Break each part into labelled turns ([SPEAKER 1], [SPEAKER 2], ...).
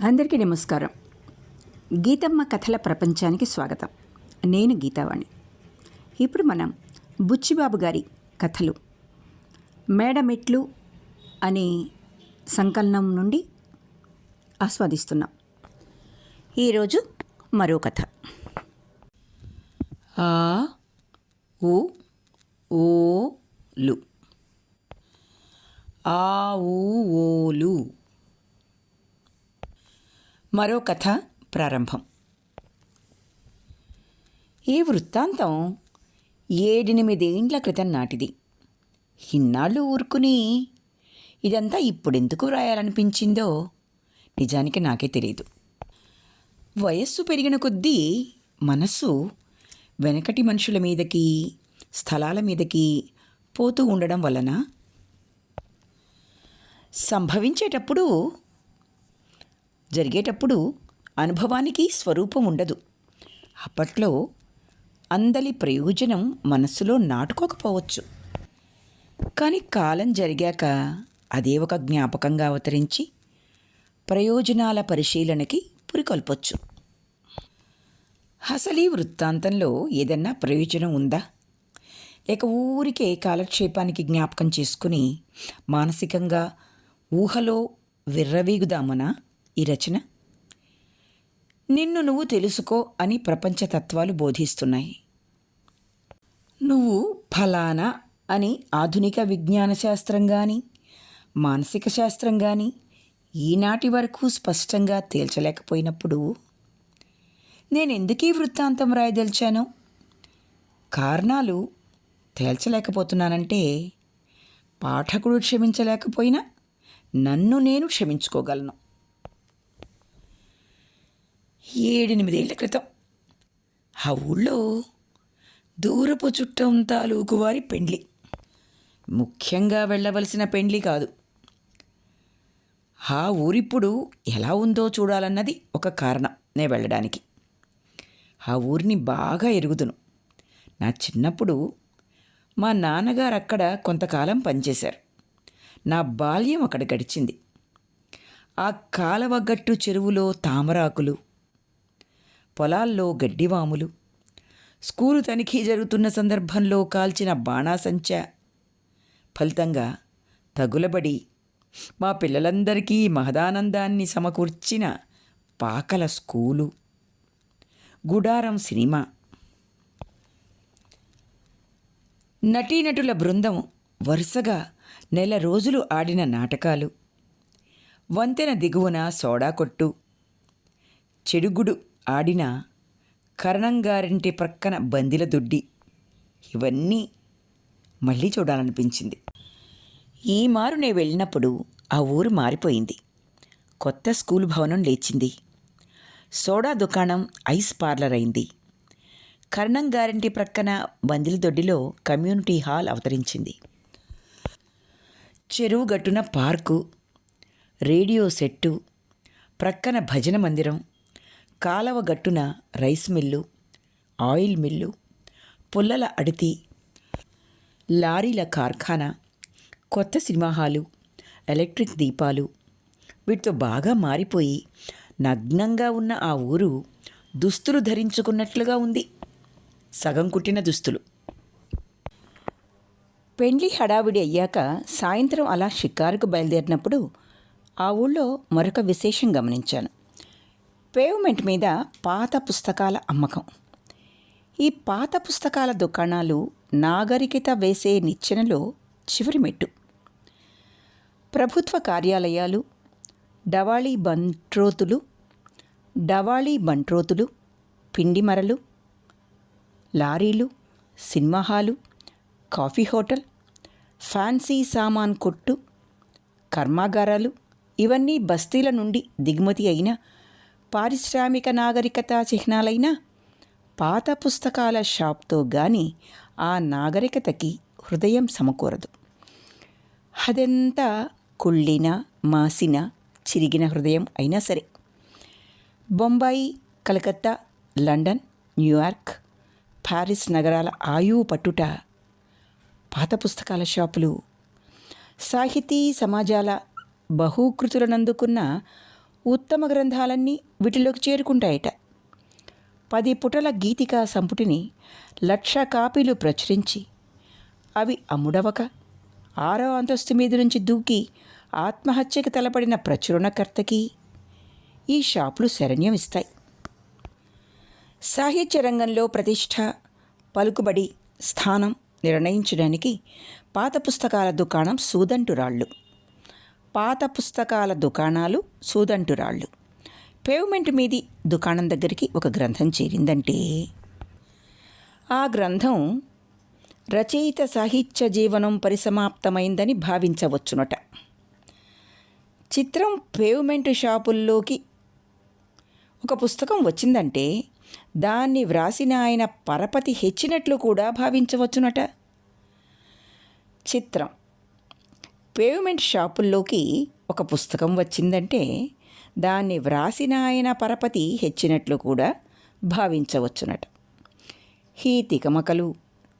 [SPEAKER 1] అందరికీ నమస్కారం. గీతమ్మ కథల ప్రపంచానికి స్వాగతం. నేను గీతావాణి. ఇప్పుడు మనం బుచ్చిబాబు గారి కథలు మేడమెట్లు అనే సంకలనం నుండి ఆస్వాదిస్తున్నాం. ఈరోజు మరో కథ. ఆ ఊ ఓలు ఆ ఊ ఓలు. మరో కథ ప్రారంభం. ఈ వృత్తాంతం 7-8 ఏండ్ల క్రితం నాటిది. ఇన్నాళ్ళు ఊరుకుని ఇదంతా ఇప్పుడెందుకు వ్రాయాలనిపించిందో నిజానికి నాకే తెలియదు. వయస్సు పెరిగిన కొద్దీ మనస్సు వెనకటి మనుషుల మీదకి, స్థలాల మీదకి పోతూ ఉండడం వలన సంభవించేటప్పుడు, జరిగేటప్పుడు అనుభవానికి స్వరూపం ఉండదు. అప్పట్లో అందలి ప్రయోజనం మనస్సులో నాటుకోకపోవచ్చు. కానీ కాలం జరిగాక అదే ఒక జ్ఞాపకంగా అవతరించి ప్రయోజనాల పరిశీలనకి పురికొల్పొచ్చు. అసలు ఈ వృత్తాంతంలో ఏదన్నా ప్రయోజనం ఉందా, లేక ఊరికే కాలక్షేపానికి జ్ఞాపకం చేసుకుని మానసికంగా ఊహలో విర్రవీగుదామనా ఈ రచన? నిన్ను నువ్వు తెలుసుకో అని ప్రపంచతత్వాలు బోధిస్తున్నాయి. నువ్వు ఫలానా అని ఆధునిక విజ్ఞాన శాస్త్రం కానీ, మానసిక శాస్త్రం కానీ ఈనాటి వరకు స్పష్టంగా తేల్చలేకపోయినప్పుడు నేనెందుకు ఈ వృత్తాంతం రాయదలిచాను? కారణాలు తేల్చలేకపోతున్నానంటే పాఠకుడు క్షమించలేకపోయినా నన్ను నేను క్షమించుకోగలను. 7-8 ఏళ్ల క్రితం ఆ ఊళ్ళో దూరపు చుట్టం తాలూకు వారి పెండ్లి. ముఖ్యంగా వెళ్ళవలసిన పెండ్లి కాదు. ఆ ఊరిప్పుడు ఎలా ఉందో చూడాలన్నది ఒక కారణం నేను వెళ్ళడానికి. ఆ ఊరిని బాగా ఎరుగుదును. నా చిన్నప్పుడు మా నాన్నగారు అక్కడ కొంతకాలం పనిచేశారు. నా బాల్యం అక్కడ గడిచింది. ఆ కాలవగట్టు చెరువులో తామరాకులు, పొలాల్లో గడ్డివాములు, స్కూలు తనిఖీ జరుగుతున్న సందర్భంలో కాల్చిన బాణాసంచా ఫలితంగా తగులబడి మా పిల్లలందరికీ మహదానందాన్ని సమకూర్చిన పాకల స్కూలు, గుడారం సినిమా, నటీనటుల బృందం వరుసగా 1 రోజులు ఆడిన నాటకాలు, వంతెన దిగువన సోడా కొట్టు, చెడుగుడు ఆడిన కరణంగారింటి ప్రక్కన బందిల దొడ్డి, ఇవన్నీ మళ్ళీ చూడాలనిపించింది. ఈ మారు నేను వెళ్ళినప్పుడు ఆ ఊరు మారిపోయింది. కొత్త స్కూలు భవనం లేచింది. సోడా దుకాణం ఐస్ పార్లర్ అయింది. కరణంగారింటి ప్రక్కన బందిల దొడ్డిలో కమ్యూనిటీ హాల్ అవతరించింది. చెరువు గట్టున పార్కు, రేడియో సెట్టు, ప్రక్కన భజన మందిరం, కాలవ గట్టున రైస్ మిల్లు, ఆయిల్ మిల్లు, పుల్లల అడితి, లారీల కార్ఖానా, కొత్త సినిమా హాలు, ఎలక్ట్రిక్ దీపాలు, వీటితో బాగా మారిపోయి నగ్నంగా ఉన్న ఆ ఊరు దుస్తులు ధరించుకున్నట్లుగా ఉంది. సగం కుట్టిన దుస్తులు. పెండ్లి హడావిడి అయ్యాక సాయంత్రం అలా షికారుకు బయలుదేరినప్పుడు ఆ ఊళ్ళో మరొక విశేషం గమనించాను. పేవ్మెంట్ మీద పాత పుస్తకాల అమ్మకం. ఈ పాత పుస్తకాల దుకాణాలు నాగరికత వేసే నిచ్చెనలో చివరి మెట్టు. ప్రభుత్వ కార్యాలయాలు, డవాళీ బంట్రోతులు, పిండి మరలు, లారీలు, cinema hall, coffee hotel, fancy సామాన్ కొట్టు, కర్మాగారాలు, ఇవన్నీ బస్తీల నుండి దిగుమతి అయిన పారిశ్రామిక నాగరికత చిహ్నాలైన పాత పుస్తకాల షాప్తో గాని ఆ నాగరికతకి హృదయం సమకూరదు. అదెంత కుళ్ళిన, మాసిన, చిరిగిన హృదయం అయినా సరే. Bombay, Calcutta, London, New York, Paris నగరాల ఆయువు పట్టుట పాత పుస్తకాల షాపులు. సాహితీ సమాజాల బహూకృతులనందుకున్న ఉత్తమ గ్రంథాలన్నీ వీటిలోకి చేరుకుంటాయట. 10 పుటల గీతికా సంపుటిని 1,00,000 కాపీలు ప్రచురించి అవి అమ్ముడవక 6వ అంతస్తు మీద నుంచి దూకి ఆత్మహత్యకి తలపడిన ప్రచురణకర్తకి ఈ షాపులు శరణ్యం ఇస్తాయి. సాహిత్య రంగంలో ప్రతిష్ట, పలుకుబడి, స్థానం నిర్ణయించడానికి పాత పుస్తకాల దుకాణం సూదంటురాళ్ళు. పాత పుస్తకాల దుకాణాలు సూదంటురాళ్ళు. పేవ్మెంట్ మీది దుకాణం దగ్గరికి ఒక గ్రంథం చేరిందంటే ఆ గ్రంథం రచయిత సాహిత్య జీవనం పరిసమాప్తమైందని భావించవచ్చునట. చిత్రం పేవ్మెంట్ షాపుల్లోకి ఒక పుస్తకం వచ్చిందంటే దాన్ని వ్రాసిన ఆయన పరపతి హెచ్చినట్లు కూడా భావించవచ్చునట. చిత్రం పేవ్మెంట్ షాపుల్లోకి ఒక పుస్తకం వచ్చిందంటే దాన్ని వ్రాసిన ఆయన పరపతి హెచ్చినట్లు కూడా భావించవచ్చునట. ఈ తికమకలు,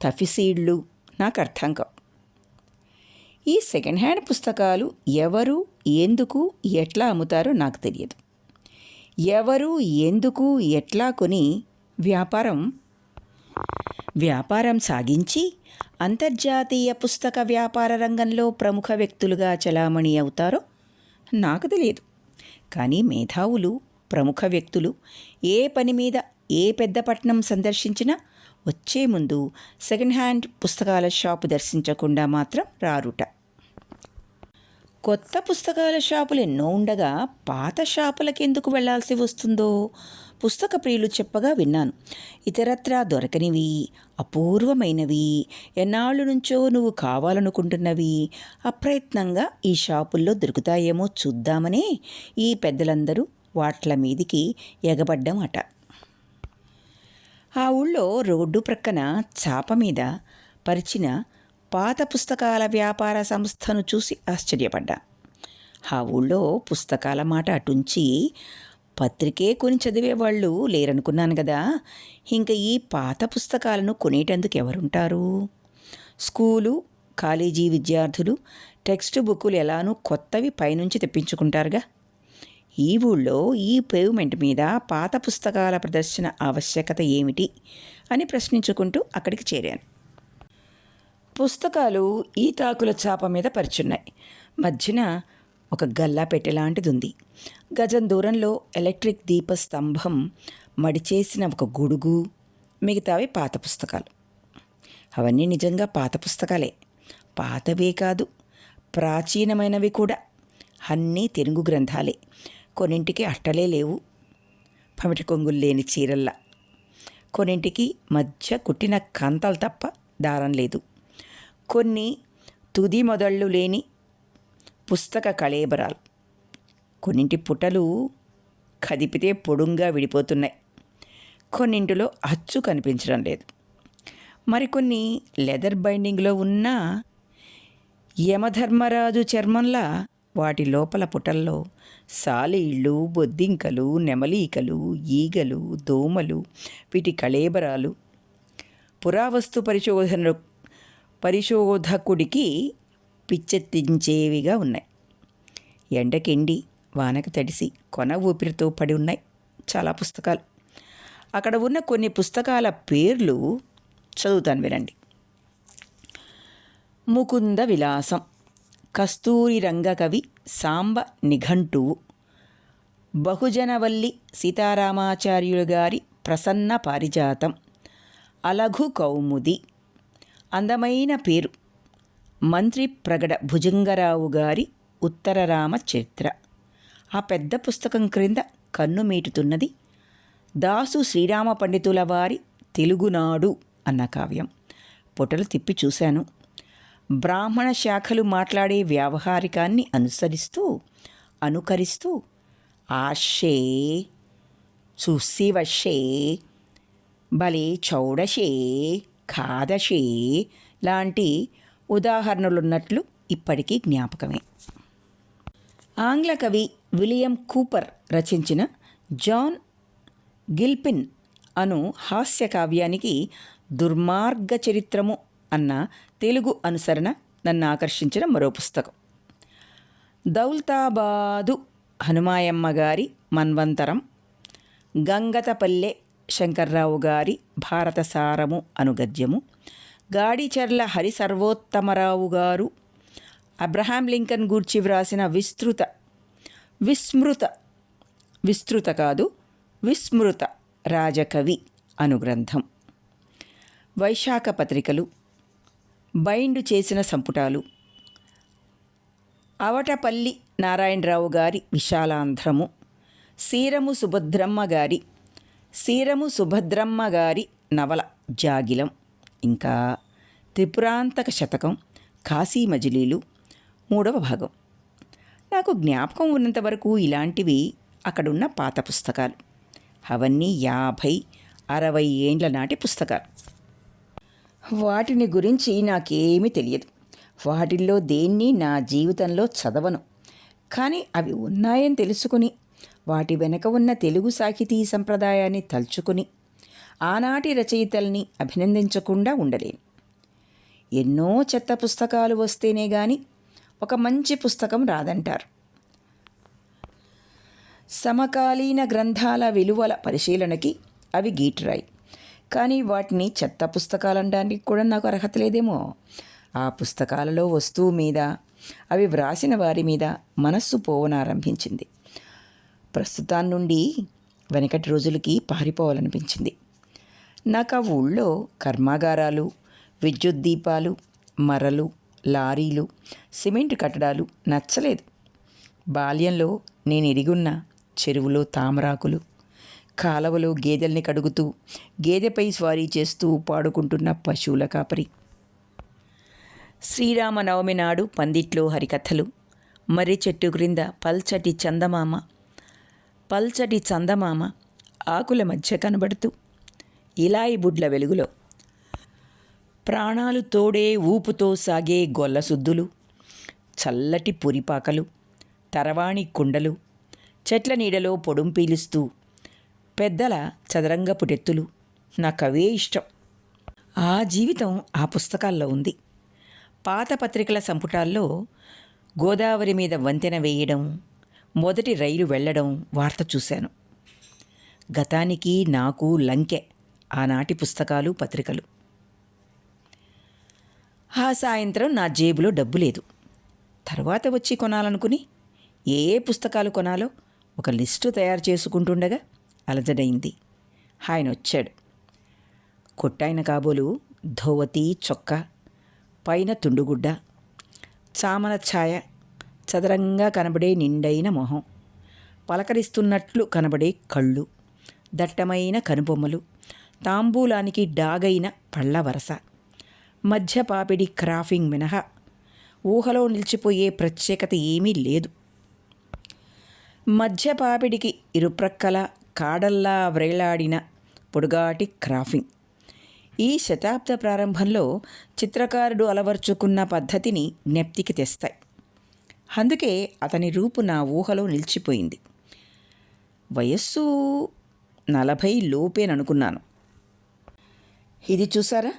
[SPEAKER 1] తఫిసీడ్లు నాకు అర్థం కావు. ఈ సెకండ్ హ్యాండ్ పుస్తకాలు ఎవరు, ఎందుకు, ఎట్లా అమ్ముతారో నాకు తెలియదు. ఎవరు, ఎందుకు, ఎట్లా కొని వ్యాపారం సాగించి అంతర్జాతీయ పుస్తక వ్యాపార రంగంలో ప్రముఖ వ్యక్తులుగా చలామణి అవుతారో నాకు తెలియదు. కానీ మేధావులు, ప్రముఖ వ్యక్తులు ఏ పని మీద ఏ పెద్ద పట్టణం సందర్శించినా వచ్చే ముందు సెకండ్ హ్యాండ్ పుస్తకాల షాపు దర్శించకుండా మాత్రం రారుట. కొత్త పుస్తకాల షాపులు ఎన్నో ఉండగా పాత షాపులకెందుకు వెళ్లాల్సి వస్తుందో పుస్తక ప్రియులు చెప్పగా విన్నాను. ఇతరత్రా దొరకనివి, అపూర్వమైనవి, ఎన్నాళ్ళు నుంచో నువ్వు కావాలనుకుంటున్నవి అప్రయత్నంగా ఈ షాపుల్లో దొరుకుతాయేమో చూద్దామనే ఈ పెద్దలందరూ వాట్ల మీదికి ఎగబడ్డమట. ఆ ఊళ్ళో రోడ్డు ప్రక్కన చాప మీద పరిచిన పాత పుస్తకాల వ్యాపార సంస్థను చూసి ఆశ్చర్యపడ్డా. ఆ ఊళ్ళో పుస్తకాల మాట అటుంచి పత్రికే కొని చదివేవాళ్ళు లేరనుకున్నాను కదా. ఇంకా ఈ పాత పుస్తకాలను కొనేటందుకు ఎవరుంటారు? స్కూలు, కాలేజీ విద్యార్థులు టెక్స్ట్ బుక్కులు ఎలానూ కొత్తవి పైనుంచి తెప్పించుకుంటారుగా. ఈ ఊళ్ళో ఈ పేవ్మెంట్ మీద పాత పుస్తకాల ప్రదర్శన ఆవశ్యకత ఏమిటి అని ప్రశ్నించుకుంటూ అక్కడికి చేరాను. పుస్తకాలు ఈ తాకుల చాప మీద పరిచున్నాయి. మధ్యన ఒక గల్లా పెట్టెలాంటిది ఉంది. గజం దూరంలో ఎలక్ట్రిక్ దీపస్తంభం మడిచేసిన ఒక గొడుగు, మిగతావి పాత పుస్తకాలు. అవన్నీ నిజంగా పాత పుస్తకాలే. పాతవే కాదు, ప్రాచీనమైనవి కూడా. అన్నీ తెలుగు గ్రంథాలే. కొన్నింటికి అట్టలే లేవు, పమిటి కొంగులు లేని చీరల్లా. కొన్నింటికి మధ్య కుట్టిన కంతలు తప్ప దారం లేదు. కొన్ని తుది మొదళ్ళు లేని పుస్తక కళేబరాలు. కొన్నింటి పుటలు కదిపితే పొడుంగా విడిపోతున్నాయి. కొన్నింటిలో అచ్చు కనిపించడం లేదు. మరికొన్ని లెదర్ బైండింగ్లో ఉన్న యమధర్మరాజు చర్మంలా వాటి లోపల పుటల్లో సాలీళ్ళు, బొద్దింకలు, నెమలీకలు, ఈగలు, దోమలు, వీటి కళేబరాలు పురావస్తు పరిశోధకుడికి పిచ్చెత్తించేవిగా ఉన్నాయి. ఎండకెండి, వానకు తడిసి కొన ఊపిరితో పడి ఉన్నాయి చాలా పుస్తకాలు. అక్కడ ఉన్న కొన్ని పుస్తకాల పేర్లు చదువుతాను వినండి. ముకుంద విలాసం, కస్తూరి రంగకవి సాంబ నిఘంటువు, బహుజనవల్లి సీతారామాచార్యులు గారి ప్రసన్న పారిజాతం, అలఘు కౌముది. అందమైన పేరు మంత్రి ప్రగడ భుజంగరావు గారి ఉత్తరరామ చరిత్ర. ఆ పెద్ద పుస్తకం క్రింద కన్ను మీటుతున్నది దాసు శ్రీరామ పండితుల వారి తెలుగునాడు అన్న కావ్యం. పొటలు తిప్పి చూశాను. బ్రాహ్మణ శాఖలు మాట్లాడే వ్యావహారికాన్ని అనుకరిస్తూ ఆషే, చూసివషే, భలే చౌడషే, ఖాదషే లాంటి ఉదాహరణలున్నట్లు ఇప్పటికీ జ్ఞాపకమే. ఆంగ్ల కవి విలియం కూపర్ రచించిన జాన్ గిల్పిన్ అను హాస్య కావ్యానికి దుర్మార్గ చరిత్రము అన్న తెలుగు అనుసరణ నన్ను ఆకర్షించిన మరో పుస్తకం. దౌల్తాబాదు హనుమాయమ్మ గారి మన్వంతరం, గంగతపల్లె శంకర్రావు గారి భారత సారము అనుగద్యము, గాడిచెర్ల హరిసర్వోత్తమరావు గారు అబ్రహాం లింకన్ గూర్చి వ్రాసిన విస్మృత రాజకవి అనుగ్రంథం, వైశాఖ పత్రికలు, బైండు చేసిన సంపుటాలు, అవటపల్లి నారాయణరావు గారి విశాలాంధ్రము, సీరము సుభద్రమ్మ గారి నవల జాగిలం, ఇంకా త్రిపురాంతక శతకం, కాశీ మజిలీలు 3వ భాగం. నాకు జ్ఞాపకం ఉన్నంతవరకు ఇలాంటివి అక్కడున్న పాత పుస్తకాలు. అవన్నీ 50-60 ఏండ్ల నాటి పుస్తకాలు. వాటిని గురించి నాకేమీ తెలియదు. వాటిల్లో దేన్ని నా జీవితంలో చదవను. కానీ అవి ఉన్నాయని తెలుసుకుని, వాటి వెనక ఉన్న తెలుగు సాహితీ సంప్రదాయాన్ని తలుచుకుని, ఆనాటి రచయితల్ని అభినందించకుండా ఉండలేను. ఎన్నో చెత్త పుస్తకాలు వస్తేనే గాని ఒక మంచి పుస్తకం రాదంటారు. సమకాలీన గ్రంథాల విలువల పరిశీలనకి అవి గీటురాయి. కానీ వాటిని చెత్త పుస్తకాలనడానికి కూడా నాకు అర్హత లేదేమో. ఆ పుస్తకాలలో వస్తువు మీద, అవి వ్రాసిన వారి మీద మనస్సు పోవనారంభించింది. ప్రస్తుతాన్ని నుండి వెనకటి రోజులకి పారిపోవాలనిపించింది. నాకు ఆ ఊళ్ళో కర్మాగారాలు, విద్యుత్ దీపాలు, మరలు, లారీలు, సిమెంట్ కట్టడాలు నచ్చలేదు. బాల్యంలో నేను ఎరిగున్న చెరువులో తామరాకులు, కాలవలో గేదెల్ని కడుగుతూ, గేదెపై స్వారీ చేస్తూ పాడుకుంటున్న పశువుల కాపరి, శ్రీరామనవమి నాడు పందిట్లో హరికథలు, మర్రి చెట్టు క్రింద పల్చటి చందమామ ఆకుల మధ్య కనబడుతూ, ఇలాయి బుడ్ల వెలుగులో ప్రాణాలు తోడే ఊపుతో సాగే గొల్లసుద్దులు, చల్లటి పురిపాకలు, తరవాణి కుండలు, చెట్ల నీడలో పొడుం పీలుస్తూ పెద్దల చదరంగపు టెత్తులు, నాకవే ఇష్టం. ఆ జీవితం ఆ పుస్తకాల్లో ఉంది. పాత పత్రికల సంపుటాల్లో గోదావరి మీద వంతెన వేయడం, మొదటి రైలు వెళ్ళడం వార్త చూశాను. గతానికి నాకు లంకె ఆనాటి పుస్తకాలు, పత్రికలు. ఆ సాయంత్రం నా జేబులో డబ్బు లేదు. తర్వాత వచ్చి కొనాలనుకుని ఏ పుస్తకాలు కొనాలో ఒక లిస్టు తయారు చేసుకుంటుండగా అలజడైంది. ఆయన వచ్చాడు. కొట్టాయన కాబోలు ధోవతి చొక్కా, పైన తుండుగుడ్డ, చామన ఛాయ, చదరంగా కనబడే నిండైన మొహం, పలకరిస్తున్నట్లు కనబడే కళ్ళు, దట్టమైన కనుబొమ్మలు, తాంబూలానికి డాగైన పళ్ళ వరస, మధ్య పాపిడి క్రాఫింగ్ మినహా ఊహలో నిలిచిపోయే ప్రత్యేకత ఏమీ లేదు. మధ్య పాపిడికి ఇరుప్రక్కల కాడల్లా వ్రేలాడిన పొడుగాటి క్రాఫింగ్. ఈ శతాబ్ద ప్రారంభంలో చిత్రకారుడు అలవర్చుకున్న పద్ధతిని జ్ఞప్తికి తెస్తాయి. అందుకే అతని రూపు నా ఊహలో నిలిచిపోయింది. వయస్సు 40 లోపేననుకున్నాను. ఇది చూసారా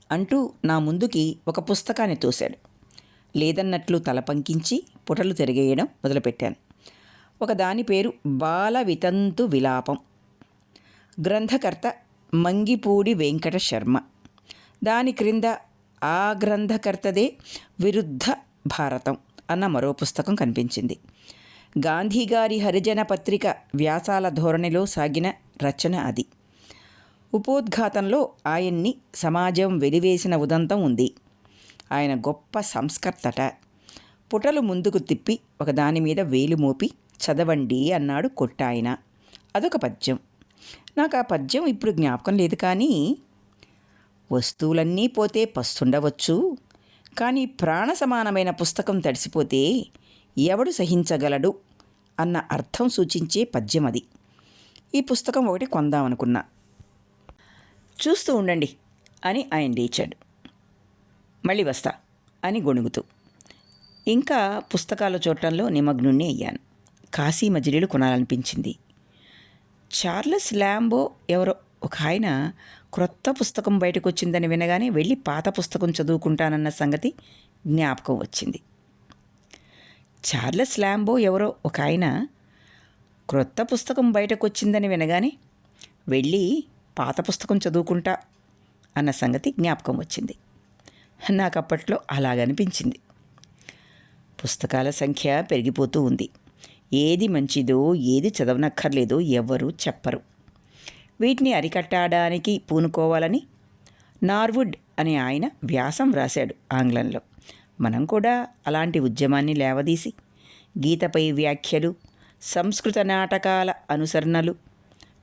[SPEAKER 1] అంటూ నా ముందుకి ఒక పుస్తకాన్ని తోశాడు. లేదన్నట్లు తల పంకించి పుటలు తిరిగేయడం మొదలుపెట్టాను. ఒకదాని పేరు బాల వితంతు విలాపం. గ్రంథకర్త మంగిపూడి వెంకట శర్మ. దాని క్రింద ఆ గ్రంథకర్తదే విరుద్ధ భారతం అన్న మరో పుస్తకం కనిపించింది. గాంధీగారి హరిజన పత్రిక వ్యాసాల ధోరణిలో సాగిన రచన అది. ఉపోద్ఘాతంలో ఆయన్ని సమాజం వెలివేసిన ఉదంతం ఉంది. ఆయన గొప్ప సంస్కర్తట. పుటలు ముందుకు తిప్పి ఒకదాని మీద వేలు మోపి చదవండి అన్నాడు కొట్టాయన. అదొక పద్యం. నాకు ఆ పద్యం ఇప్పుడు జ్ఞాపకం లేదు. కానీ వస్తువులన్నీ పోతే పస్తుండవచ్చు, కానీ ప్రాణ సమానమైన పుస్తకం తడిసిపోతే ఎవడు సహించగలడు అన్న అర్థం సూచించే పద్యం అది. ఈ పుస్తకం ఒకటి కొందామనుకున్నా. చూస్తూ ఉండండి అని ఆయన లేచాడు. మళ్ళీ వస్తా అని గొణుగుతూ ఇంకా పుస్తకాలు చూడటంలో నిమగ్నుణ్ణి అయ్యాను. కాశీ మజిలీలు కొనాలనిపించింది. చార్లెస్ ల్యాంబో ఎవరో ఒక ఆయన క్రొత్త పుస్తకం బయటకు వచ్చిందని వినగానే వెళ్ళి పాత పుస్తకం చదువుకుంటానన్న సంగతి జ్ఞాపకం వచ్చింది. చార్లెస్ ల్యాంబో ఎవరో ఒక ఆయన క్రొత్త పుస్తకం బయటకొచ్చిందని వినగానే వెళ్ళి పాత పుస్తకం చదువుకుంటా అన్న సంగతి జ్ఞాపకం వచ్చింది. నాకు అప్పట్లో అలాగనిపించింది. పుస్తకాల సంఖ్య పెరిగిపోతూ ఉంది. ఏది మంచిదో ఏది చదవనక్కర్లేదో ఎవ్వరూ చెప్పరు. వీటిని అరికట్టడానికి పూనుకోవాలని నార్వుడ్ అనే ఆయన వ్యాసం వ్రాశాడు ఆంగ్లంలో. మనం కూడా అలాంటి ఉద్యమాన్ని లేవదీసి గీతపై వ్యాఖ్యలు, సంస్కృత నాటకాల అనుసరణలు,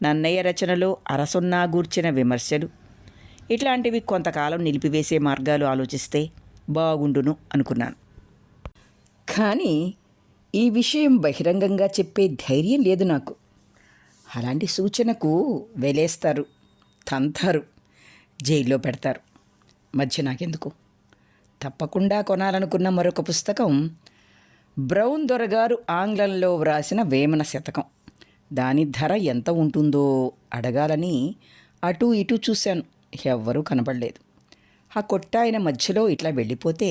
[SPEAKER 1] నన్నయ్య రచనలో అరసున్నా గూర్చిన విమర్శలు ఇట్లాంటివి కొంతకాలం నిలిపివేసే మార్గాలు ఆలోచిస్తే బాగుండును అనుకున్నాను. కానీ ఈ విషయం బహిరంగంగా చెప్పే ధైర్యం లేదు నాకు. అలాంటి సూచనకు వెలేస్తారు, తంతారు, జైల్లో పెడతారు. మధ్య నాకెందుకు? తప్పకుండా కొనాలనుకున్న మరొక పుస్తకం బ్రౌన్ దొరగారు ఆంగ్లంలో వ్రాసిన వేమన శతకం. దాని ధర ఎంత ఉంటుందో అడగాలని అటూ ఇటూ చూశాను. ఎవ్వరూ కనపడలేదు. ఆ కొట్టాయన మధ్యలో ఇట్లా వెళ్ళిపోతే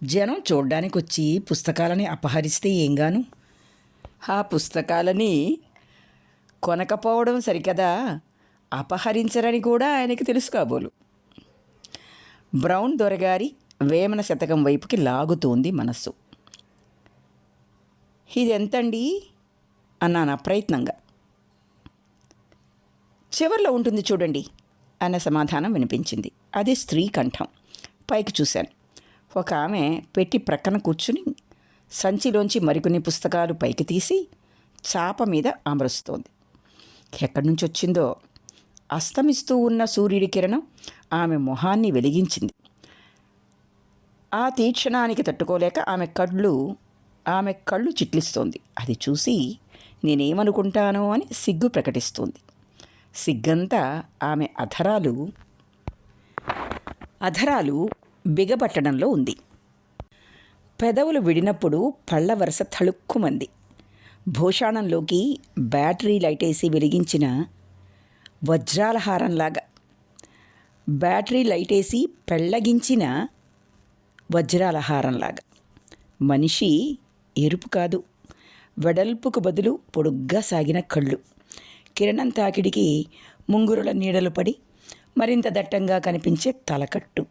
[SPEAKER 1] జనం చూడ్డానికి వచ్చి పుస్తకాలని అపహరిస్తే ఏంగాను? ఆ పుస్తకాలని కొనకపోవడం సరికదా, అపహరించరని కూడా ఆయనకి తెలుసు కాబోలు. బ్రౌన్ దొరగారి వేమన శతకం వైపుకి లాగుతోంది మనస్సు. ఇదెంతండి అన్నాను అప్రయత్నంగా. చివర్లో ఉంటుంది చూడండి అన్న సమాధానం వినిపించింది. అది స్త్రీ కంఠం. పైకి చూశాను. ఒక ఆమె పెట్టి ప్రక్కన కూర్చుని సంచిలోంచి మరికొన్ని పుస్తకాలు పైకి తీసి చాప మీద అమరుస్తోంది. ఎక్కడి నుంచి వచ్చిందో అస్తమిస్తూ ఉన్న సూర్యుడి కిరణం ఆమె మొహాన్ని వెలిగించింది. ఆ తీక్షణానికి తట్టుకోలేక ఆమె కళ్ళు చిట్లిస్తోంది. అది చూసి నేనేమనుకుంటానో అని సిగ్గు ప్రకటిస్తోంది. సిగ్గంతా ఆమె అధరాలు బిగబట్టడంలో ఉంది. పెదవులు విడినప్పుడు పళ్ళ వరస తళుక్కుమంది. భూషాణంలోకి బ్యాటరీ లైటేసి వెలిగించిన వజ్రాల హారంలాగా, బ్యాటరీ లైటేసి పెళ్ళగించిన వజ్రాల హారంలాగా. మనిషి ఎరుపు కాదు, వెడల్పుకు బదులు పొడుగ్గా సాగిన కళ్ళు, కిరణం తాకిడికి ముంగురుల నీడలు పడి మరింత దట్టంగా కనిపించే తలకట్టు,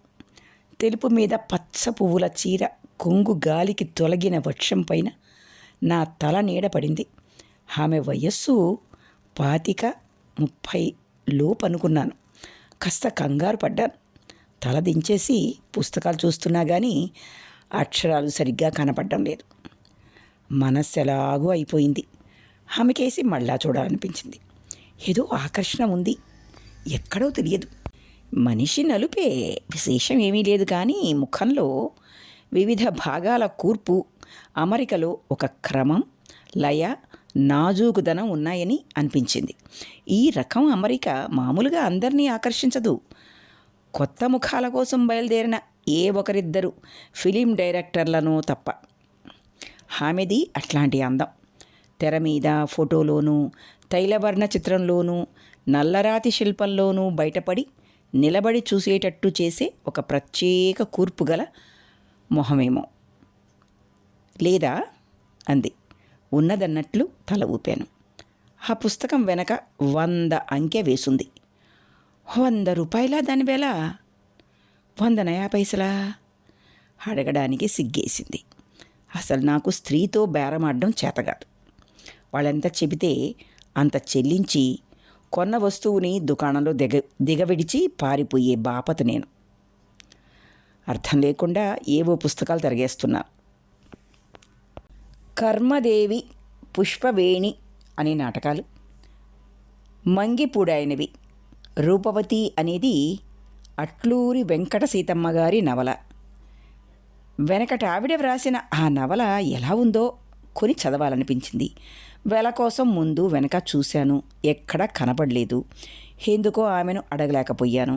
[SPEAKER 1] తెలుపు మీద పచ్చ పువ్వుల చీర కొంగు గాలికి తొలగిన వృక్షం పైన నా తల నీడ పడింది. ఆమె వయస్సు 25-30 లోపు అనుకున్నాను. కాస్త కంగారు పడ్డాను. తల దించేసి పుస్తకాలు చూస్తున్నా కానీ అక్షరాలు సరిగ్గా కనపడడం లేదు. మనస్సు ఎలాగూ అయిపోయింది. ఆమెకేసి మళ్ళా చూడాలనిపించింది. ఏదో ఆకర్షణ ఉంది, ఎక్కడో తెలియదు. మనిషి నలుపే, విశేషం ఏమీ లేదు. కానీ ముఖంలో వివిధ భాగాల కూర్పు, అమరికలో ఒక క్రమం, లయ, నాజూకుదనం ఉన్నాయని అనిపించింది. ఈ రకం అమరిక మామూలుగా అందరినీ ఆకర్షించదు. కొత్త ముఖాల కోసం బయలుదేరిన ఏ ఒకరిద్దరు ఫిలిం డైరెక్టర్లను తప్ప. ఆమెది అట్లాంటి అందం. తెర మీద, ఫోటోలోనూ, తైలవర్ణ చిత్రంలోనూ, నల్లరాతి శిల్పంలోనూ బయటపడి నిలబడి చూసేటట్టు చేసే ఒక ప్రత్యేక కూర్పు గల మొహమేమో. లేదా అంది. ఉన్నదన్నట్లు తల ఊపాను. ఆ పుస్తకం వెనక 100 అంకె వేసుంది. 100 రూపాయలా దాని వేళ? 100 నయా పైసలా? అడగడానికి సిగ్గేసింది. అసలు నాకు స్త్రీతో బేరమాడడం చేతగాదు. వాళ్ళెంత చెబితే అంత చెల్లించి కొన్న వస్తువుని దుకాణంలో దిగవిడిచి పారిపోయే బాపత నేను. అర్థం లేకుండా ఏవో పుస్తకాలు తిరగేస్తున్నా. కర్మదేవి, పుష్పవేణి అనే నాటకాలు, మంగిపూడాయనవి, రూపవతి అనేది అట్లూరి వెంకట సీతమ్మ గారి నవల. వెనకట ఆవిడ వ్రాసిన ఆ నవల ఎలా ఉందో కొని చదవాలనిపించింది. వెల కోసం ముందు వెనక చూశాను, ఎక్కడా కనపడలేదు. ఎందుకో ఆమెను అడగలేకపోయాను.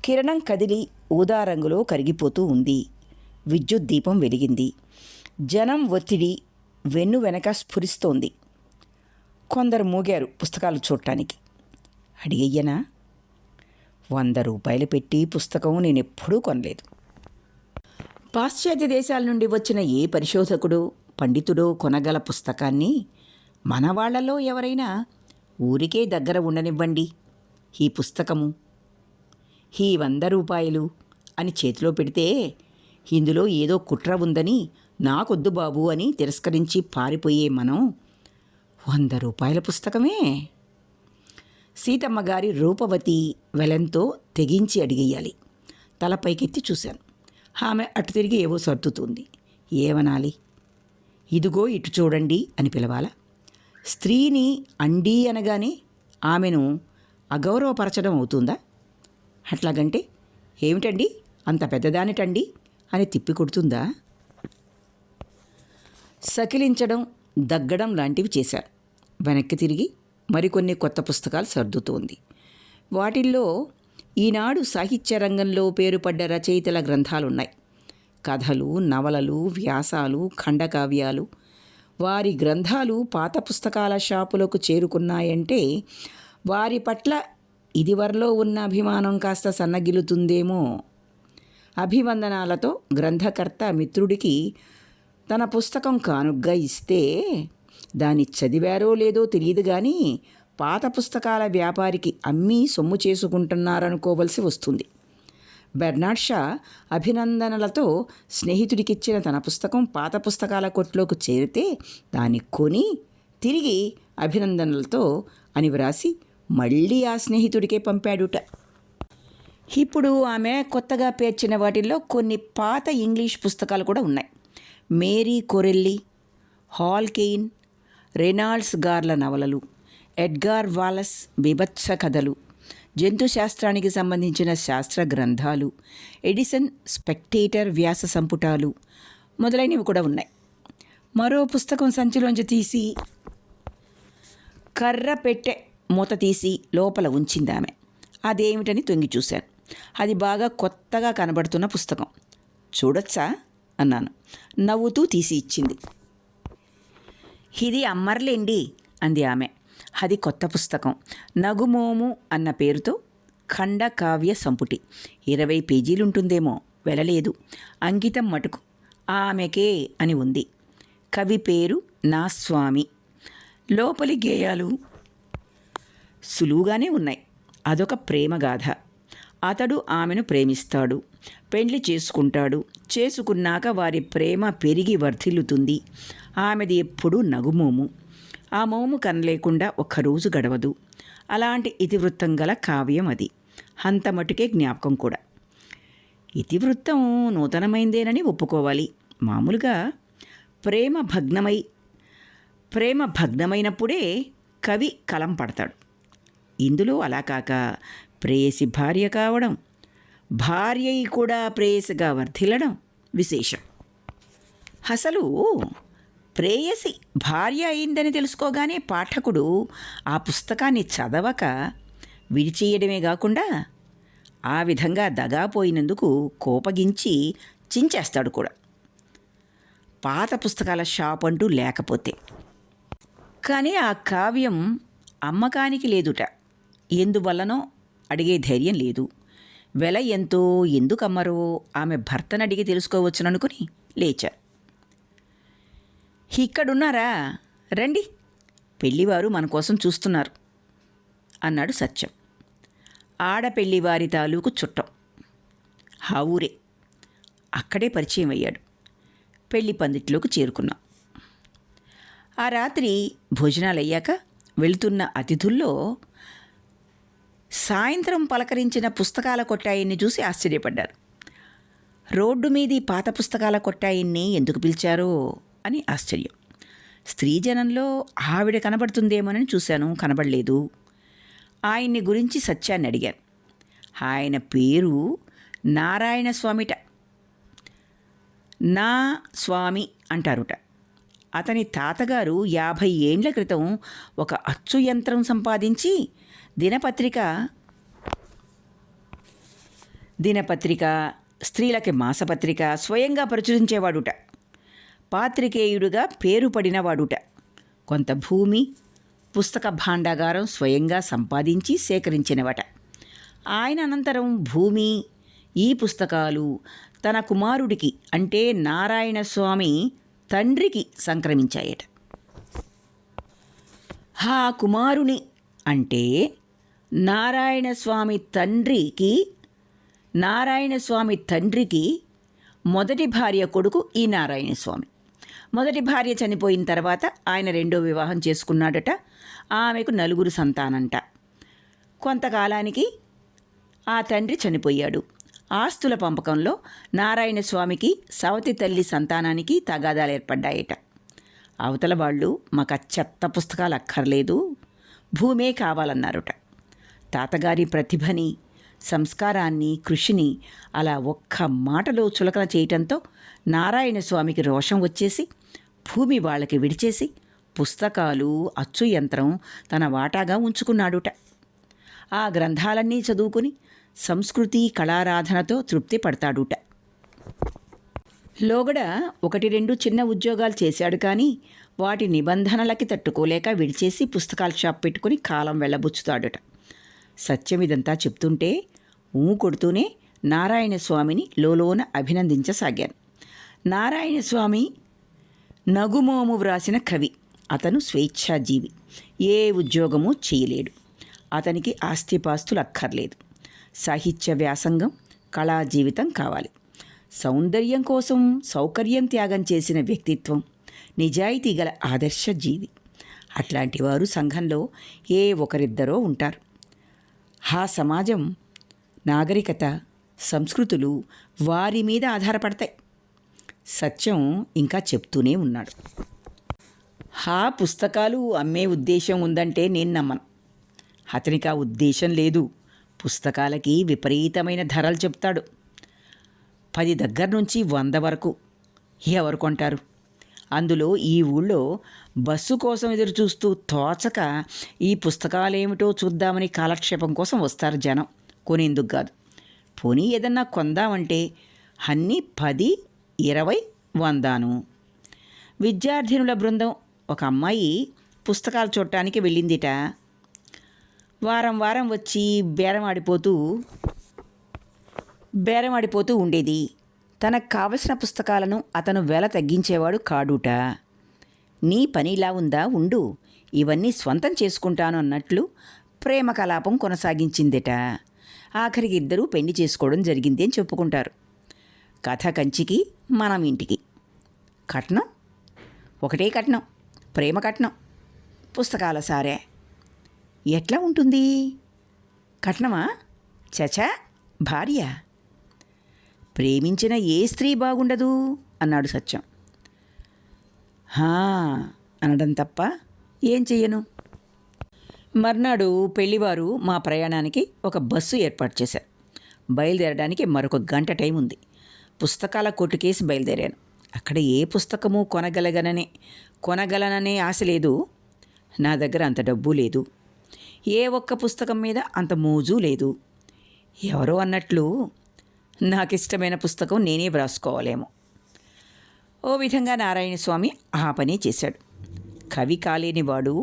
[SPEAKER 1] కిరణం కదిలి ఊదా రంగులో కరిగిపోతూ ఉంది. విద్యుత్ దీపం వెలిగింది. జనం ఒత్తిడి వెన్ను వెనక స్ఫురిస్తోంది. కొందరు మూగారు పుస్తకాలు చూడటానికి. అడిగయ్యనా? 100 రూపాయలు పెట్టి పుస్తకం నేనెప్పుడూ కొనలేదు. పాశ్చాత్య దేశాల నుండి వచ్చిన ఏ పరిశోధకుడో పండితుడో కొనగల పుస్తకాన్ని మన వాళ్ళలో ఎవరైనా ఊరికే దగ్గర ఉండనివ్వండి, ఈ పుస్తకము, ఈ 100 రూపాయలు అని చేతిలో పెడితే ఇందులో ఏదో కుట్ర ఉందని నాకొద్దు బాబు అని తిరస్కరించి పారిపోయే మనం 100 రూపాయల పుస్తకమే. సీతమ్మగారి రూపవతి వెలంతో తెగించి అడిగేయాలి. తల పైకెత్తి చూశాను. ఆమె అటు తిరిగి ఏవో సర్దుతుంది. ఏమనాలి? ఇదిగో ఇటు చూడండి అని పిలవాలా? స్త్రీని అండి అనగానే ఆమెను అగౌరవపరచడం అవుతుందా? అట్లాగంటే ఏమిటండి అంత పెద్దదానిటండి అని తిప్పి కొడుతుందా? సకిలించడం, దగ్గడం లాంటివి చేశారు. వెనక్కి తిరిగి మరికొన్ని కొత్త పుస్తకాలు సర్దుతోంది. వాటిల్లో ఈనాడు సాహిత్య రంగంలో పేరుపడ్డ రచయితల గ్రంథాలున్నాయి. కథలు, నవలలు, వ్యాసాలు, ఖండకావ్యాలు. వారి గ్రంథాలు పాత పుస్తకాల షాపులకు చేరుకున్నాయంటే వారి పట్ల ఇదివరలో ఉన్న అభిమానం కాస్త సన్నగిలుతుందేమో. అభివందనాలతో గ్రంథకర్త మిత్రుడికి తన పుస్తకం కానుగ్గా ఇస్తే దాన్ని చదివారో లేదో తెలియదు కానీ పాత పుస్తకాల వ్యాపారికి అమ్మీ సొమ్ము చేసుకుంటున్నారనుకోవలసి వస్తుంది. బెర్నాడ్ షా అభినందనలతో స్నేహితుడికిచ్చిన తన పుస్తకం పాత పుస్తకాల కొట్లోకి చేరితే దాన్ని కొని తిరిగి అభినందనలతో అని వ్రాసి మళ్ళీ ఆ స్నేహితుడికే పంపాడుట. ఇప్పుడు ఆమె కొత్తగా పేర్చిన వాటిల్లో కొన్ని పాత ఇంగ్లీష్ పుస్తకాలు కూడా ఉన్నాయి. మేరీ కొరెల్లి, హాల్ కెయిన్, రెనాల్డ్స్ గార్ల నవలలు, ఎడ్గార్ వాలస్ బీభత్స కథలు, జంతు శాస్త్రానికి సంబంధించిన శాస్త్ర గ్రంథాలు, ఎడిసన్ స్పెక్టేటర్ వ్యాస సంపుటాలు మొదలైనవి కూడా ఉన్నాయి. మరో పుస్తకం సంచిలోంచి తీసి కర్ర పెట్టె మూత తీసి లోపల ఉంచిందామె. అదేమిటని తొంగి చూశాను. అది బాగా కొత్తగా కనబడుతున్న పుస్తకం. చూడొచ్చా అన్నాను. నవ్వుతూ తీసి ఇచ్చింది. ఇది అమ్మర్లేండి అంది ఆమె. అది కొత్త పుస్తకం. నగుమోము అన్న పేరుతో ఖండ కావ్య సంపుటి. 20 పేజీలుంటుందేమో, వెళ్ళలేదు. అంకితం మటుకు ఆమెకే అని ఉంది. కవి పేరు నా స్వామి. లోపలి గేయాలు సులువుగానే ఉన్నాయి. అదొక ప్రేమగాథ. అతడు ఆమెను ప్రేమిస్తాడు, పెండ్లి చేసుకుంటాడు. చేసుకున్నాక వారి ప్రేమ పెరిగి వర్ధిల్లుతుంది. ఆమెది ఎప్పుడూ నగుమోము. ఆ మోము కనలేకుండా ఒక్కరోజు గడవదు. అలాంటి ఇతివృత్తం గల కావ్యం అది. అంత మటుకే జ్ఞాపకం కూడా. ఇతివృత్తం నూతనమైందేనని ఒప్పుకోవాలి. మామూలుగా ప్రేమ భగ్నమైనప్పుడే కవి కలం పడతాడు. ఇందులో అలా కాక ప్రేయసి భార్య కావడం, భార్య కూడా ప్రేయసిగా వర్ధిల్లడం విశేషం. అసలు ప్రేయసి భార్య అయిందని తెలుసుకోగానే పాఠకుడు ఆ పుస్తకాన్ని చదవక విడిచేయడమే కాకుండా ఆ విధంగా దగాపోయినందుకు కోపగించి చించేస్తాడు కూడా, పాత పుస్తకాల షాప్ అంటూ లేకపోతే. కానీ ఆ కావ్యం అమ్మకానికి లేదుట. ఎందువల్లనో అడిగే ధైర్యం లేదు. వెల ఎంతో, ఎందుకు అమ్మరో ఆమె భర్తను అడిగి తెలుసుకోవచ్చుననుకుని లేచా. ఇక్కడున్నారా, రండి, పెళ్లివారు మన కోసం చూస్తున్నారు అన్నాడు సత్యం. ఆడపెళ్లివారి తాలూకు చుట్టం. ఆ ఊరే. అక్కడే పరిచయం అయ్యాడు. పెళ్లి పందిట్లోకి చేరుకున్నాం. ఆ రాత్రి భోజనాలయ్యాక వెళుతున్న అతిథుల్లో సాయంత్రం పలకరించిన పుస్తకాల కొట్టాయిని చూసి ఆశ్చర్యపడ్డారు. రోడ్డు మీది పాత పుస్తకాల కొట్టాయిని ఎందుకు పిలిచారో అని ఆశ్చర్యం. స్త్రీజనంలో ఆవిడ కనబడుతుందేమోనని చూశాను, కనబడలేదు. ఆయన్ని గురించి సత్యాన్ని అడిగాను. ఆయన పేరు నారాయణ స్వామిట. నా స్వామి అంటారుట. అతని తాతగారు 50 ఏండ్ల క్రితం ఒక అచ్చు యంత్రం సంపాదించి దినపత్రిక, స్త్రీలకి మాసపత్రిక స్వయంగా ప్రచురించేవాడుట. పాత్రికేయుడుగా పేరు పడినవాడుట. కొంత భూమి, పుస్తక భాండాగారం స్వయంగా సంపాదించి సేకరించినవట. ఆయన అనంతరం భూమి, ఈ పుస్తకాలు తన కుమారుడికి అంటే నారాయణ స్వామి తండ్రికి సంక్రమించాయట. హా కుమారుని అంటే నారాయణస్వామి తండ్రికి మొదటి భార్య కొడుకు ఈ నారాయణస్వామి. మొదటి భార్య చనిపోయిన తర్వాత ఆయన రెండో వివాహం చేసుకున్నాడట. ఆమెకు 4 సంతానంట. కొంతకాలానికి ఆ తండ్రి చనిపోయాడు. ఆస్తుల పంపకంలో నారాయణస్వామికి సవతి తల్లి సంతానానికి తగాదాలు ఏర్పడ్డాయట. అవతల వాళ్ళు మాకు చెత్త పుస్తకాలు అక్కర్లేదు, భూమే కావాలన్నారుట. తాతగారి ప్రతిభని, సంస్కారాన్ని, కృషిని అలా ఒక్క మాటలో చులకన చేయటంతో నారాయణస్వామికి రోషం వచ్చేసి భూమి వాళ్ళకి విడిచేసి పుస్తకాలు, అచ్చు యంత్రం తన వాటాగా ఉంచుకున్నాడుట. ఆ గ్రంథాలన్నీ చదువుకుని సంస్కృతి కళారాధనతో తృప్తి పడతాడుట. లోగడ 1-2 చిన్న ఉద్యోగాలు చేశాడు, కానీ వాటి నిబంధనలకి తట్టుకోలేక విడిచేసి పుస్తకాల షాప్ పెట్టుకుని కాలం వెళ్ళబుచ్చుతాడుట. సత్యం ఇదంతా చెప్తుంటే కొడుతూనే నారాయణస్వామిని లోలోన అభినందించసాగాను. నారాయణస్వామి నగుమోము వ్రాసిన కవి. అతను స్వేచ్ఛాజీవి. ఏ ఉద్యోగమూ చేయలేడు. అతనికి ఆస్తిపాస్తులు అక్కర్లేదు. సాహిత్య వ్యాసంగం, కళా జీవితం కావాలి. సౌందర్యం కోసం సౌకర్యం త్యాగం చేసిన వ్యక్తిత్వం, నిజాయితీ గల ఆదర్శ జీవి. అట్లాంటి వారు సంఘంలో ఏ ఒకరిద్దరో ఉంటారు. ఆ సమాజం, నాగరికత, సంస్కృతులు వారి మీద ఆధారపడతాయి. సత్యం ఇంకా చెప్తూనే ఉన్నాడు. ఆ పుస్తకాలు అమ్మే ఉద్దేశం ఉందంటే నేను నమ్మను. అతనికి ఆ ఉద్దేశం లేదు. పుస్తకాలకి విపరీతమైన ధరలు చెప్తాడు. 10 దగ్గర నుంచి 100 వరకు. ఎవరు కొంటారు? అందులో ఈ ఊళ్ళో బస్సు కోసం ఎదురు చూస్తూ తోచక ఈ పుస్తకాలేమిటో చూద్దామని కాలక్షేపం కోసం వస్తారు జనం, కొనేందుకు కాదు. పోనీ ఏదన్నా కొందామంటే అన్నీ 10, 20, 100. విద్యార్థినుల బృందం ఒక అమ్మాయి పుస్తకాలు చూడటానికి వెళ్ళిందిట. వారం వారం వచ్చి బేరమాడిపోతూ ఉండేది. తనకు కావలసిన పుస్తకాలను అతను వెల తగ్గించేవాడు కాడుట. నీ పని ఇలా ఉందా, ఉండు, ఇవన్నీ స్వంతం చేసుకుంటాను అన్నట్లు ప్రేమ కలాపం కొనసాగించిందిట. ఆఖరికి ఇద్దరూ పెళ్లి చేసుకోవడం జరిగింది అని చెప్పుకుంటారు. కథ కంచికి, మనం ఇంటికి. కట్నం ఒకటే కట్నం, ప్రేమ కట్నం, పుస్తకాల సారే. ఎట్లా ఉంటుంది? కట్నమా? చచా, భార్య. ప్రేమించిన ఏ స్త్రీ బాగుండదు అన్నాడు సత్యం. అనడం తప్ప ఏం చెయ్యను. మర్నాడు పెళ్లివారు మా ప్రయాణానికి ఒక బస్సు ఏర్పాటు చేశారు. బయలుదేరడానికి మరొక గంట టైం ఉంది. పుస్తకాల కొట్టుకేసి బయలుదేరాను. అక్కడ ఏ పుస్తకము కొనగలననే ఆశ లేదు. నా దగ్గర అంత డబ్బు లేదు. ఏ ఒక్క పుస్తకం మీద అంత మోజు లేదు. ఎవరో అన్నట్లు నాకిష్టమైన పుస్తకం నేనే వ్రాసుకోవాలేమో. ఓ విధంగా నారాయణస్వామి ఆ పని చేశాడు. కవి కాలేనివాడు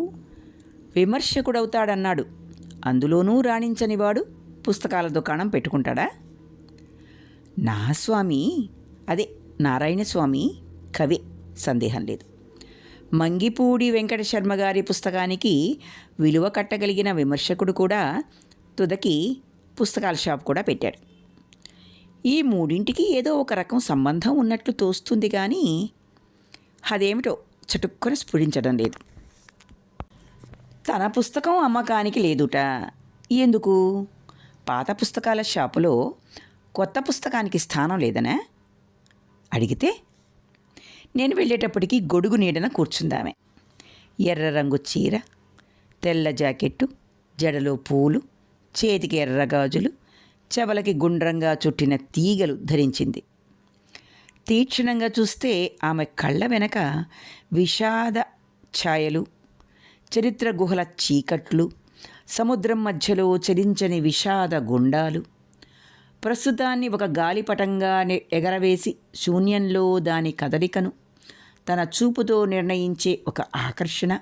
[SPEAKER 1] విమర్శకుడవుతాడన్నాడు. అందులోనూ రాణించనివాడు పుస్తకాల దుకాణం పెట్టుకుంటాడా? నా స్వామి, అదే నారాయణస్వామి కవే, సందేహం లేదు. మంగిపూడి వెంకట శర్మ గారి పుస్తకానికి విలువ కట్టగలిగిన విమర్శకుడు కూడా తుదకి పుస్తకాల షాప్ కూడా పెట్టాడు. ఈ మూడింటికి ఏదో ఒక రకం సంబంధం ఉన్నట్లు తోస్తుంది, కానీ అదేమిటో చటుక్కున స్ఫురించడం లేదు. తన పుస్తకం అమ్మకానికి లేదుట. ఎందుకు? పాత పుస్తకాల షాపులో కొత్త పుస్తకానికి స్థానం లేదనా? అడిగితే నేను వెళ్ళేటప్పటికి గొడుగు నీడన కూర్చుందామె. ఎర్ర రంగు చీర, తెల్ల జాకెట్టు, జడలో పూలు, చేతికి ఎర్ర గాజులు, చెవలకి గుండ్రంగా చుట్టిన తీగలు ధరించింది. తీక్షణంగా చూస్తే ఆమె కళ్ళ వెనక విషాద ఛాయలు, చరిత్ర గుహల చీకట్లు, సముద్రం మధ్యలో చలించని విషాద గుండాలు, ప్రస్తుతాన్ని ఒక గాలిపటంగా ఎగరవేసి శూన్యంలో దాని కదలికను తన చూపుతో నిర్ణయించే ఒక ఆకర్షణ,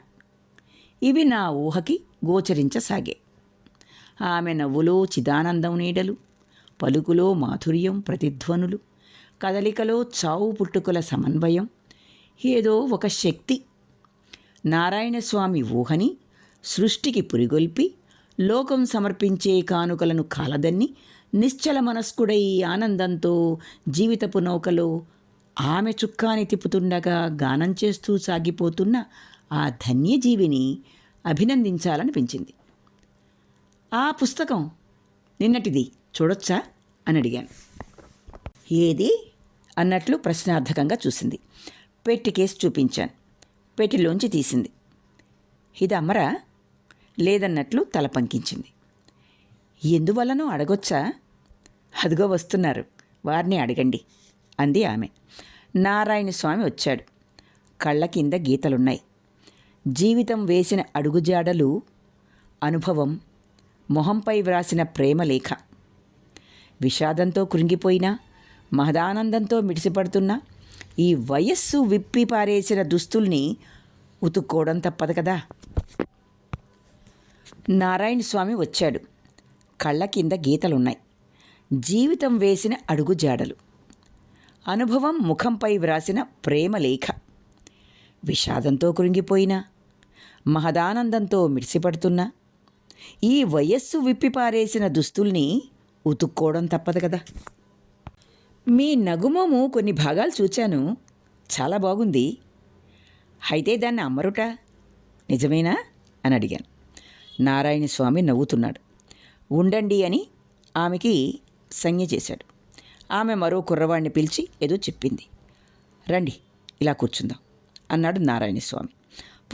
[SPEAKER 1] ఇవి నా ఊహకి గోచరించసాగే. ఆమె నవ్వులో చిదానందం నీడలు, పలుకులో మాధుర్యం ప్రతిధ్వనులు, కదలికలో చావు పుట్టుకల సమన్వయం, ఏదో ఒక శక్తి నారాయణస్వామి ఊహని సృష్టికి పురిగొల్పి లోకం సమర్పించే కానుకలను కాలదన్ని నిశ్చల మనస్కుడై ఆనందంతో జీవితపు నౌకలో ఆమె చుక్కాని తిప్పుతుండగా గానం చేస్తూ సాగిపోతున్న ఆ ధన్యజీవిని అభినందించాలనిపించింది. ఆ పుస్తకం నిన్నటిది చూడొచ్చా అని అడిగాను. ఏది అన్నట్లు ప్రశ్నార్థకంగా చూసింది. పెట్టి కేసు చూపించాను. పెట్టిలోంచి తీసింది. ఇది అమ్మరా? లేదన్నట్లు తల పంకించింది. ఎందువల్లనో అడగొచ్చా? అదిగో వస్తున్నారు, వారిని అడగండి అంది ఆమె. నారాయణ స్వామి వచ్చాడు. కళ్ళ కింద గీతలున్నాయి. జీవితం వేసిన అడుగుజాడలు, అనుభవం, మొహంపై వ్రాసిన ప్రేమలేఖ. విషాదంతో కృంగిపోయినా మహదానందంతో మిడిసిపడుతున్నా ఈ వయస్సు విప్పి పారేసిన దుస్తుల్ని ఉతుక్కోవడం తప్పదు కదా. నారాయణ స్వామి వచ్చాడు. కళ్ళ కింద గీతలున్నాయి. జీవితం వేసిన అడుగుజాడలు, అనుభవం, ముఖంపై వ్రాసిన ప్రేమలేఖ. విషాదంతో కృంగిపోయినా మహదానందంతో మిడిసిపడుతున్నా ఈ వయస్సు విప్పిపారేసిన దుస్తుల్ని ఉతుక్కోవడం తప్పదు కదా. మీ నగుమోము కొన్ని భాగాలు చూచాను, చాలా బాగుంది. అయితే దాన్ని అమ్మరుట, నిజమేనా అని అడిగాను. నారాయణ స్వామి నవ్వుతున్నాడు. ఉండండి అని ఆమెకి సంజ్ఞ చేశాడు. ఆమె మరో కుర్రవాడిని పిలిచి ఏదో చెప్పింది. రండి ఇలా కూర్చుందాం అన్నాడు నారాయణ స్వామి.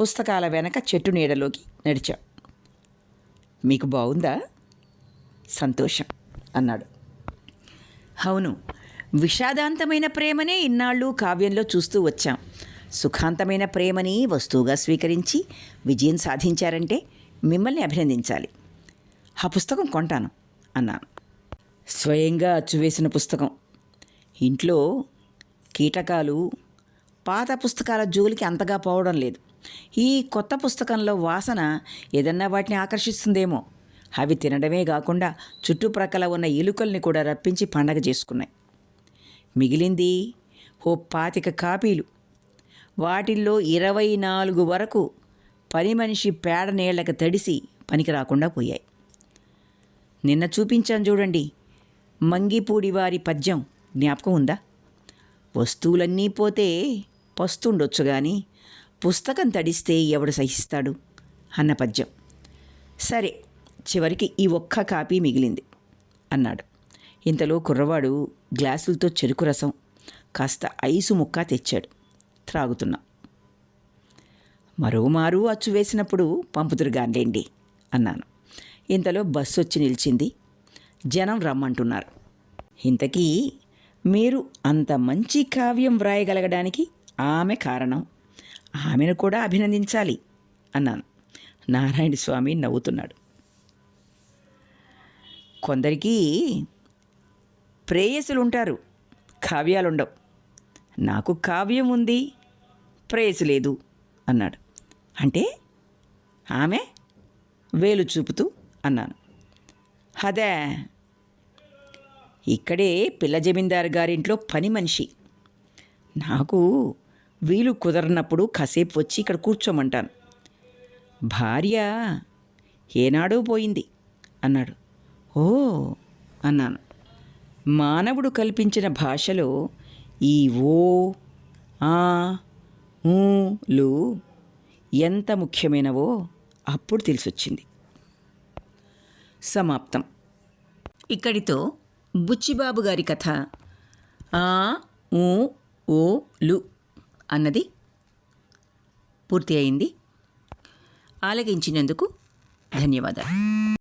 [SPEAKER 1] పుస్తకాల వెనక చెట్టు నీడలోకి నడిచాం. మీకు బాగుందా? సంతోషం అన్నాడు. అవును, విషాదాంతమైన ప్రేమనే ఇన్నాళ్ళు కావ్యంలో చూస్తూ వచ్చాం. సుఖాంతమైన ప్రేమని వస్తువుగా స్వీకరించి విజయం సాధించారంటే మిమ్మల్ని అభినందించాలి. ఆ పుస్తకం కొంటాను అన్నాను. స్వయంగా అచ్చువేసిన పుస్తకం. ఇంట్లో కీటకాలు పాత పుస్తకాల జోలికి అంతగా పోవడం లేదు. ఈ కొత్త పుస్తకంలో వాసన ఏదన్నా వాటిని ఆకర్షిస్తుందేమో. అవి తినడమే కాకుండా చుట్టుప్రక్కల ఉన్న ఎలుకల్ని కూడా రప్పించి పండగ చేసుకున్నాయి. మిగిలింది ఓ 25 కాపీలు. వాటిల్లో 24 వరకు పని మనిషి పేడ నీళ్లకు తడిసి పనికి రాకుండా పోయాయి. నిన్న చూపించాను చూడండి, మంగిపూడి వారి పద్యం జ్ఞాపకం ఉందా? వస్తువులన్నీ పోతే పస్తుండొచ్చు కానీ పుస్తకం తడిస్తే ఎవడు సహిస్తాడు అన్న పద్యం. సరే, చివరికి ఈ ఒక్క కాపీ మిగిలింది అన్నాడు. ఇంతలో కుర్రవాడు గ్లాసులతో చెరుకు రసం, కాస్త ఐసు ముక్క తెచ్చాడు. త్రాగుతున్నా. మరోమారు అచ్చు వేసినప్పుడు పంపుతురుగాంలేండి అన్నాను. ఇంతలో బస్సు వచ్చి నిలిచింది. జనం రమ్మంటున్నారు. ఇంతకీ మీరు అంత మంచి కావ్యం వ్రాయగలగడానికి ఆమె కారణం. ఆమెను కూడా అభినందించాలి అన్నాను. నారాయణ స్వామి నవ్వుతున్నాడు. కొందరికి ప్రేయసులుంటారు, కావ్యాలుండవు. నాకు కావ్యం ఉంది, ప్రేయసు లేదు అన్నాడు. అంటే ఆమె వేలు చూపుతూ అన్నాను. అదే, ఇక్కడే పిల్ల జమీందారు గారింట్లో పని మనిషి. నాకు వీలు కుదరనప్పుడు కాసేపు వచ్చి ఇక్కడ కూర్చోమంటాను. భార్య ఏనాడో పోయింది అన్నాడు. ఓ అన్నాను. మానవుడు కల్పించిన భాషలో ఈ ఓ, ఆ, ఊలు ఎంత ముఖ్యమైనవో అప్పుడు తెలిసొచ్చింది. సమాప్తం. ఇక్కడితో బుచ్చిబాబు గారి కథ ఆ, ఊ, ఓ, లు అన్నది పూర్తి అయింది. ఆలకించినందుకు ధన్యవాదాలు.